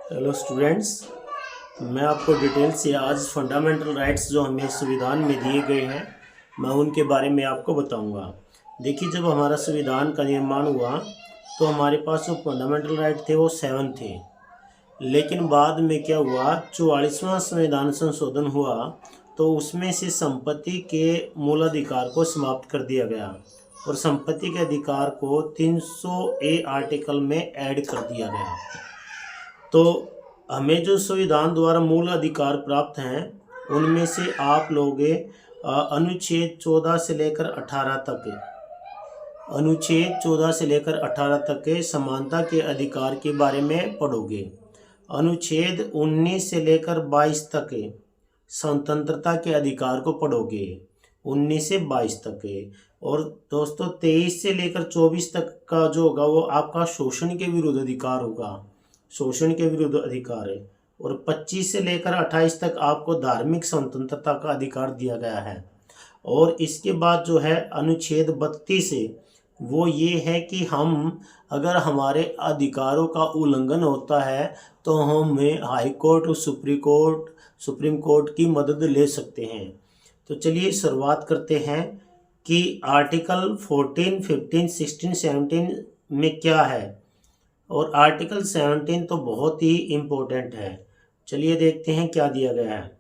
Hello students, मैं आपको detail से आज फंडामेंटल राइट्स जो हमें संविधान में दिए गए हैं मैं उनके बारे में आपको बताऊंगा। देखिए, जब हमारा संविधान का निर्माण हुआ तो हमारे पास जो फंडामेंटल राइट थे वो 7 थे। लेकिन बाद में क्या हुआ, 44वां संविधान संशोधन हुआ तो उसमें से संपत्ति के मूलाधिकार को समाप्त कर दिया गया और संपत्ति के अधिकार को 300A आर्टिकल में ऐड कर दिया गया। तो हमें जो संविधान द्वारा मूल अधिकार प्राप्त हैं उनमें से आप लोग अनुच्छेद 14 से लेकर 18 तक के समानता के अधिकार के बारे में पढ़ोगे। अनुच्छेद 19 से लेकर 22 तक स्वतंत्रता के अधिकार को पढ़ोगे, 19 से 22 तक। और दोस्तों 23 से लेकर 24 तक का जो होगा वो आपका शोषण के विरुद्ध अधिकार होगा, शोषण के विरुद्ध अधिकार है। और 25 से लेकर 28 तक आपको धार्मिक स्वतंत्रता का अधिकार दिया गया है। और इसके बाद जो है अनुच्छेद 32 है, वो ये है कि हम अगर हमारे अधिकारों का उल्लंघन होता है तो हमें हाई कोर्ट और सुप्रीम कोर्ट की मदद ले सकते हैं। तो चलिए शुरुआत करते हैं कि आर्टिकल 14, 15, 16, 17 में क्या है। और आर्टिकल 17 तो बहुत ही इम्पोर्टेंट है। चलिए देखते हैं क्या दिया गया है।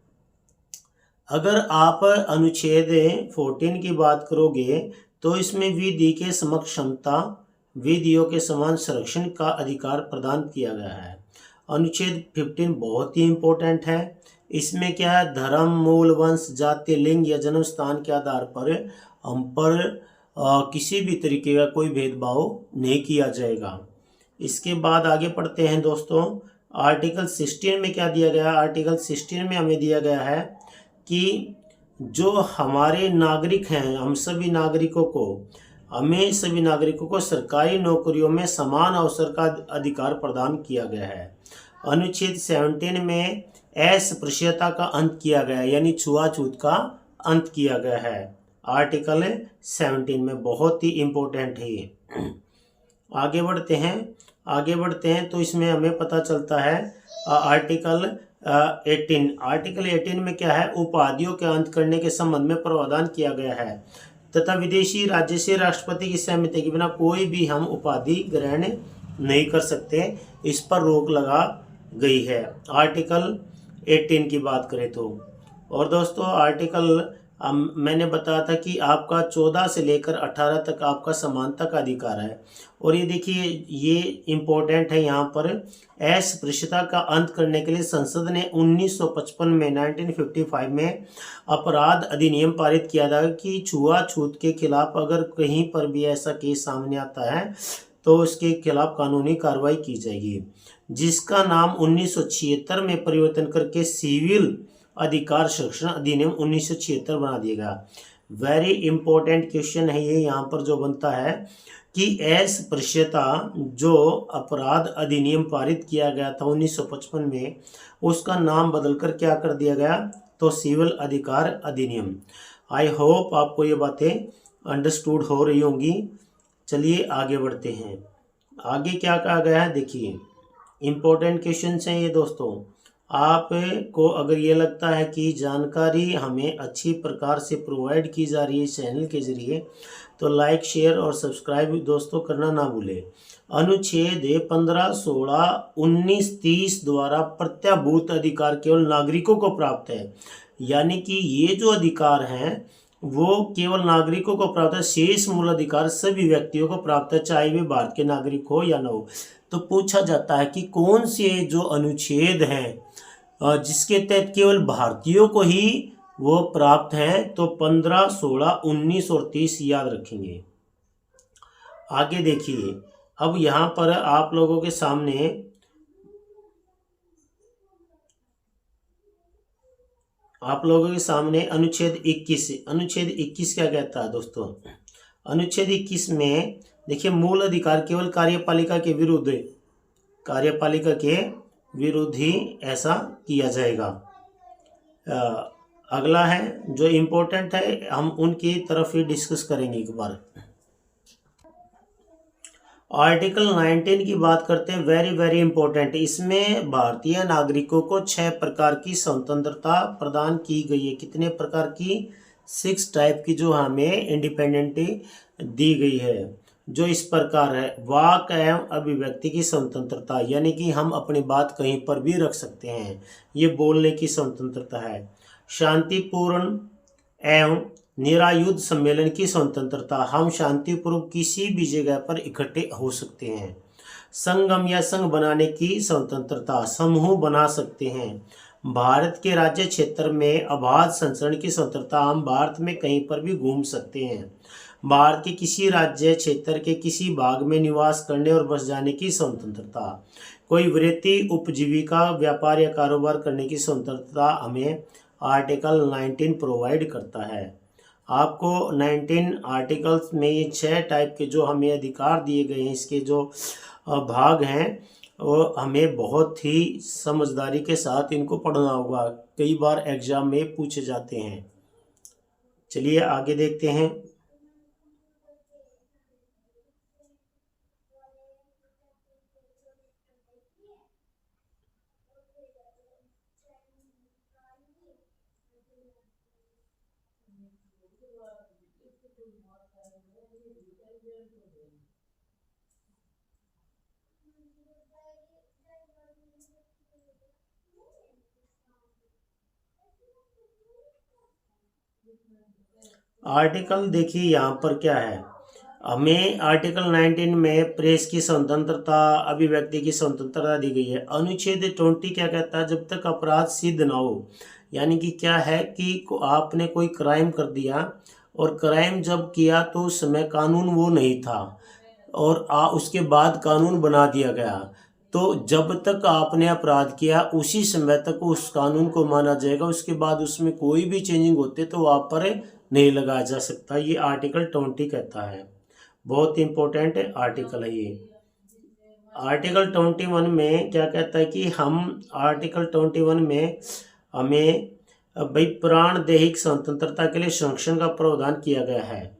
अगर आप अनुच्छेद 14 की बात करोगे तो इसमें विधि के समक्ष क्षमता, विधियों के समान संरक्षण का अधिकार प्रदान किया गया है। अनुच्छेद 15 बहुत ही इम्पोर्टेंट है। इसमें क्या है, धर्म, मूल, वंश, जाति, लिंग या जन्म स्थान के आधार पर हम पर किसी भी तरीके का कोई भेदभाव नहीं किया जाएगा। इसके बाद आगे पढ़ते हैं दोस्तों। आर्टिकल 16 में क्या दिया गया है। आर्टिकल 16 में हमें दिया गया है कि जो हमारे नागरिक हैं, हमें सभी नागरिकों को सरकारी नौकरियों में समान अवसर का अधिकार प्रदान किया गया है। अनुच्छेद 17 में अस्पृश्यता का अंत किया गया है, यानी छुआछूत का अंत किया गया है। आर्टिकल 17 में बहुत ही इम्पोर्टेंट है ये। आगे बढ़ते हैं तो इसमें हमें पता चलता है आर्टिकल 18 में क्या है, उपाधियों के अंत करने के संबंध में प्रावधान किया गया है तथा विदेशी राज्य से राष्ट्रपति की सहमति के बिना कोई भी हम उपाधि ग्रहण नहीं कर सकते, इस पर रोक लगा गई है। आर्टिकल 18 की बात करें तो। और दोस्तों आर्टिकल मैंने बताया था कि आपका 14 से लेकर 18 तक आपका समानता का अधिकार है। और ये देखिए, ये इम्पोर्टेंट है यहाँ पर। अस्पृश्यता का अंत करने के लिए संसद ने 1955 में अपराध अधिनियम पारित किया था कि छुआछूत के खिलाफ अगर कहीं पर भी ऐसा केस सामने आता है तो उसके खिलाफ कानूनी कार्रवाई की जाएगी, जिसका नाम 1976 में परिवर्तन करके सिविल अधिकार संरक्षण अधिनियम 1976 बना दिया गया। वेरी इंपॉर्टेंट क्वेश्चन है ये यहाँ पर जो बनता है कि अस्पृश्यता जो अपराध अधिनियम पारित किया गया था 1955 में, उसका नाम बदलकर क्या कर दिया गया, तो सिविल अधिकार अधिनियम। आई होप आपको ये बातें अंडरस्टूड हो रही होंगी। चलिए आगे बढ़ते हैं। आगे क्या कहा गया है, देखिए इंपॉर्टेंट क्वेश्चन हैं ये दोस्तों। आपको अगर ये लगता है कि जानकारी हमें अच्छी प्रकार से प्रोवाइड की जा रही है चैनल के जरिए तो लाइक, शेयर और सब्सक्राइब दोस्तों करना ना भूलें। अनुच्छेद 15, 16, 19, 30 द्वारा प्रत्याभूत अधिकार केवल नागरिकों को प्राप्त है, यानी कि ये जो अधिकार हैं वो केवल नागरिकों को प्राप्त है। शेष मूल अधिकार सभी व्यक्तियों को प्राप्त है, चाहे वे भारत के नागरिक हो या न हो। तो पूछा जाता है कि कौन से जो अनुच्छेद हैं जिसके तहत केवल भारतीयों को ही वो प्राप्त हैं, तो 15, 16, 19 और 30 याद रखेंगे। आगे देखिए, अब यहाँ पर आप लोगों के सामने अनुच्छेद 21 क्या कहता है दोस्तों। अनुच्छेद 21 में देखिए, मूल अधिकार केवल कार्यपालिका के विरुद्ध ही ऐसा किया जाएगा। अगला है जो इम्पोर्टेंट है, हम उनकी तरफ ही डिस्कस करेंगे एक बार। आर्टिकल 19 की बात करते हैं, वेरी वेरी इंपॉर्टेंट। इसमें भारतीय नागरिकों को 6 प्रकार की स्वतंत्रता प्रदान की गई है। कितने प्रकार की? 6 टाइप की जो हमें इंडिपेंडेंटी दी गई है, जो इस प्रकार है। वाक एवं अभिव्यक्ति की स्वतंत्रता, यानी कि हम अपनी बात कहीं पर भी रख सकते हैं, ये बोलने की स्वतंत्रता है। शांतिपूर्ण एवं निरायुध सम्मेलन की स्वतंत्रता, हम शांतिपूर्वक किसी भी जगह पर इकट्ठे हो सकते हैं। संगम या संघ बनाने की स्वतंत्रता, समूह बना सकते हैं। भारत के राज्य क्षेत्र में अबाध संचरण की स्वतंत्रता, हम भारत में कहीं पर भी घूम सकते हैं। भारत के किसी राज्य क्षेत्र के किसी भाग में निवास करने और बस जाने की स्वतंत्रता। कोई वृत्ति, उपजीविका, व्यापार या कारोबार करने की स्वतंत्रता हमें आर्टिकल 19 प्रोवाइड करता है। आपको 19 आर्टिकल्स में ये 6 टाइप के जो हमें अधिकार दिए गए हैं, इसके जो भाग हैं, वो हमें बहुत ही समझदारी के साथ इनको पढ़ना होगा। कई बार एग्जाम में पूछे जाते हैं। चलिए आगे देखते हैं। आर्टिकल देखिए यहाँ पर क्या है। हमें आर्टिकल 19 में प्रेस की स्वतंत्रता, अभिव्यक्ति की स्वतंत्रता दी गई है। अनुच्छेद 20 क्या कहता है? जब तक अपराध सिद्ध ना हो, यानी कि क्या है कि आपने कोई क्राइम कर दिया और क्राइम जब किया तो उस समय कानून वो नहीं था और उसके बाद कानून बना दिया गया, तो जब तक आपने अपराध किया उसी समय तक उस कानून को माना जाएगा। उसके बाद उसमें कोई भी चेंजिंग होते तो वहाँ पर नहीं लगाया जा सकता। ये आर्टिकल 20 कहता है। बहुत इंपॉर्टेंट आर्टिकल है ये। आर्टिकल 21 में क्या कहता है कि हम आर्टिकल 21 में हमें भाई प्राण दैहिक स्वतंत्रता के लिए संरक्षण का प्रावधान किया गया है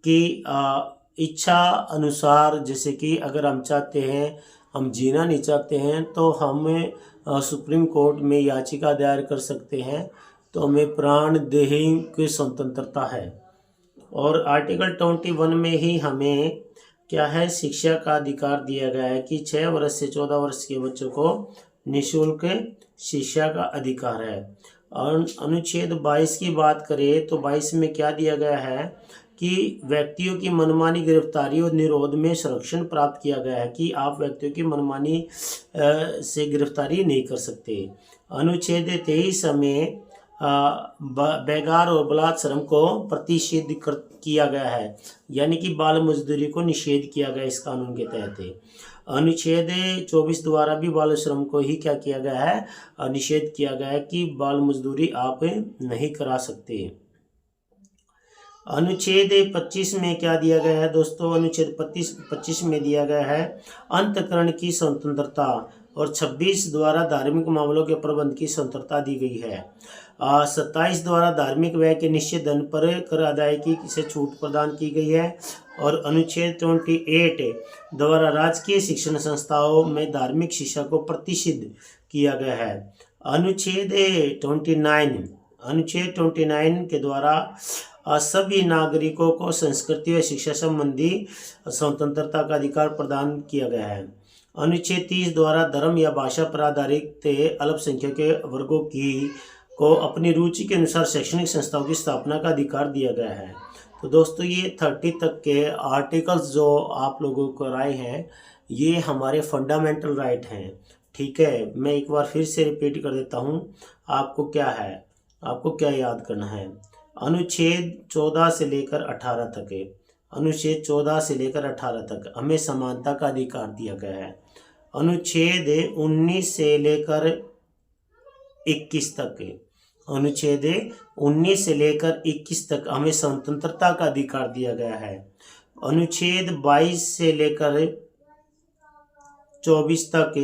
कि इच्छा अनुसार, जैसे कि अगर हम चाहते हैं, हम जीना नहीं चाहते हैं, तो हम सुप्रीम कोर्ट में याचिका दायर कर सकते हैं, तो हमें प्राण देही की स्वतंत्रता है। और आर्टिकल 21 में ही हमें क्या है, शिक्षा का अधिकार दिया गया है कि 6 वर्ष से 14 वर्ष के बच्चों को निःशुल्क शिक्षा का अधिकार है। और अनुच्छेद 22 की बात करें तो 22 में क्या दिया गया है कि व्यक्तियों की मनमानी गिरफ्तारी और निरोध में संरक्षण प्राप्त किया गया है कि आप व्यक्तियों की मनमानी से गिरफ्तारी नहीं कर सकते। अनुच्छेद 23 में बेगार और बलात् श्रम को प्रतिषेध किया गया है, यानी कि बाल मजदूरी को निषेध किया गया इस कानून के तहत। अनुच्छेद 24 द्वारा भी बाल श्रम को ही क्या किया गया है, निषेध किया गया है कि बाल मजदूरी आप नहीं करा सकते। अनुच्छेद 25 में क्या दिया गया है दोस्तों? अनुच्छेद 25 में दिया गया है अंतःकरण की स्वतंत्रता, और 26 द्वारा धार्मिक मामलों के प्रबंध की स्वतंत्रता दी गई है। 27 द्वारा धार्मिक व्यय के निश्चित धन पर कर अदायगी से छूट प्रदान की गई है। और अनुच्छेद 28 द्वारा राजकीय शिक्षण संस्थाओं में धार्मिक शिक्षा को प्रतिषिद्ध किया गया है। अनुच्छेद 29 के द्वारा सभी नागरिकों को संस्कृति व शिक्षा संबंधी स्वतंत्रता का अधिकार प्रदान किया गया है। अनुच्छेद 30 द्वारा धर्म या भाषा पर आधारित अल्पसंख्यक वर्गों को अपनी रुचि के अनुसार शैक्षणिक संस्थाओं की स्थापना का अधिकार दिया गया है। तो दोस्तों ये 30 तक के आर्टिकल्स जो आप लोगों को राय हैं, ये हमारे फंडामेंटल राइट हैं। ठीक है, मैं एक बार फिर से रिपीट कर देता हूँ। आपको क्या है, आपको क्या याद करना है? अनुच्छेद 14 से लेकर 18 तक है। अनुच्छेद 14 से लेकर 18 तक हमें समानता का अधिकार दिया गया है। अनुच्छेद 19 से लेकर 21 तक है। अनुच्छेद 19 से लेकर 21 तक हमें स्वतंत्रता का अधिकार दिया गया है। अनुच्छेद 22 से लेकर 24 तक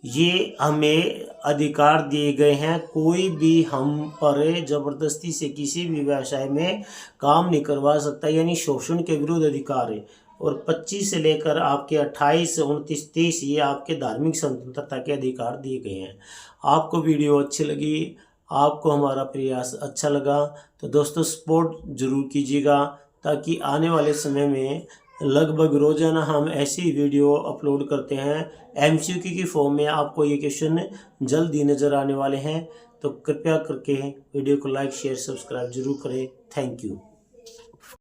ये हमें अधिकार दिए गए हैं, कोई भी हम पर ज़बरदस्ती से किसी भी व्यवसाय में काम नहीं करवा सकता, यानी शोषण के विरुद्ध अधिकार है। और 25 से लेकर आपके 28, 29, 30 ये आपके धार्मिक स्वतंत्रता के अधिकार दिए गए हैं। आपको वीडियो अच्छी लगी, आपको हमारा प्रयास अच्छा लगा तो दोस्तों सपोर्ट ज़रूर कीजिएगा, ताकि आने वाले समय में लगभग रोज़ाना हम ऐसी वीडियो अपलोड करते हैं। एमसीक्यू की फॉर्म में आपको ये क्वेश्चन जल्द ही नज़र आने वाले हैं, तो कृपया करके वीडियो को लाइक शेयर सब्सक्राइब जरूर करें। Thank you.